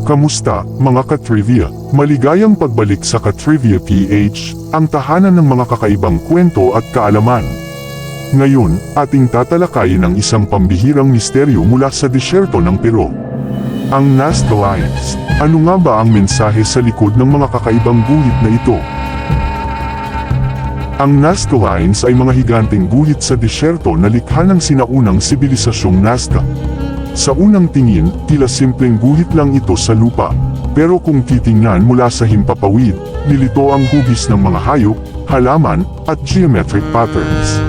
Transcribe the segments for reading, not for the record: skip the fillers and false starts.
Kamusta, mga ka-trivia? Maligayang pagbalik sa Ka-Trivia PH, ang tahanan ng mga kakaibang kwento at kaalaman. Ngayon, ating tatalakayin ang isang pambihirang misteryo mula sa disyerto ng Peru. Ang Nazca Lines. Ano nga ba ang mensahe sa likod ng mga kakaibang guhit na ito? Ang Nazca Lines ay mga higanteng guhit sa disyerto na likha ng sinaunang sibilisasyong Nazca. Sa unang tingin, tila simpleng guhit lang ito sa lupa. Pero kung titingnan mula sa himpapawid, nilito ang hugis ng mga hayop, halaman, at geometric patterns.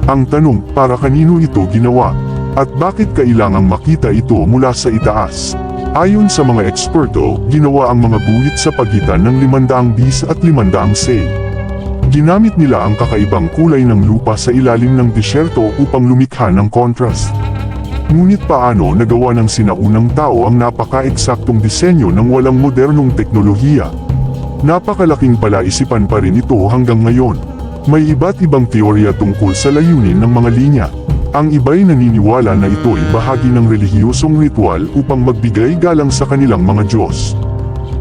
Ang tanong, para kanino ito ginawa? At bakit kailangang makita ito mula sa itaas? Ayon sa mga eksperto, ginawa ang mga guhit sa pagitan ng 500 bis at 500 sei. Ginamit nila ang kakaibang kulay ng lupa sa ilalim ng disyerto upang lumikha ng contrast. Ngunit paano nagawa ng sinaunang tao ang napaka-eksaktong disenyo ng walang modernong teknolohiya? Napakalaking palaisipan pa rin ito hanggang ngayon. May iba't ibang teorya tungkol sa layunin ng mga linya. Ang iba'y naniniwala na ito'y bahagi ng relihiyosong ritual upang magbigay galang sa kanilang mga Diyos.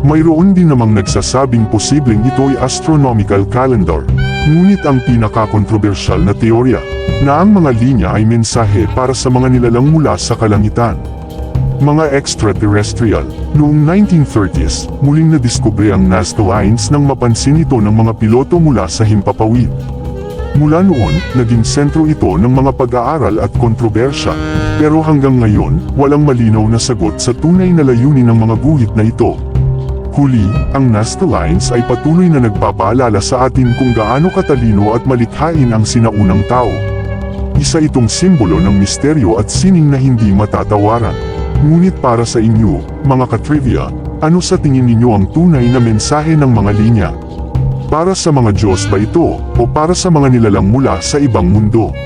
Mayroon din namang nagsasabing posibleng ito'y astronomical calendar. Ngunit ang pinaka-kontrobersyal na teorya, na ang mga linya ay mensahe para sa mga nilalang mula sa kalangitan. Mga extraterrestrial. Noong 1930s, muling nadiskubre ang Nazca Lines nang mapansin ito ng mga piloto mula sa himpapawid. Mula noon, naging sentro ito ng mga pag-aaral at kontrobersya, pero hanggang ngayon, walang malinaw na sagot sa tunay na layunin ng mga guhit na ito. Huli, ang Nazca Lines ay patuloy na nagpapaalala sa atin kung gaano katalino at malikhain ang sinaunang tao. Isa itong simbolo ng misteryo at sining na hindi matatawaran. Ngunit para sa inyo, mga ka-trivia, ano sa tingin ninyo ang tunay na mensahe ng mga linya? Para sa mga Diyos ba ito, o para sa mga nilalang mula sa ibang mundo?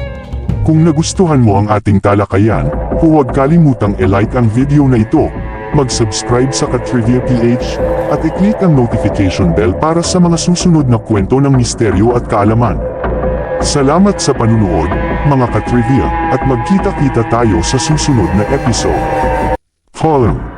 Kung nagustuhan mo ang ating talakayan, huwag kalimutang i-like ang video na ito, mag-subscribe sa Ka-Trivia PH, at i-click ang notification bell para sa mga susunod na kwento ng misteryo at kaalaman. Salamat sa panunood, mga ka-trivia, at magkita-kita tayo sa susunod na episode. Follow.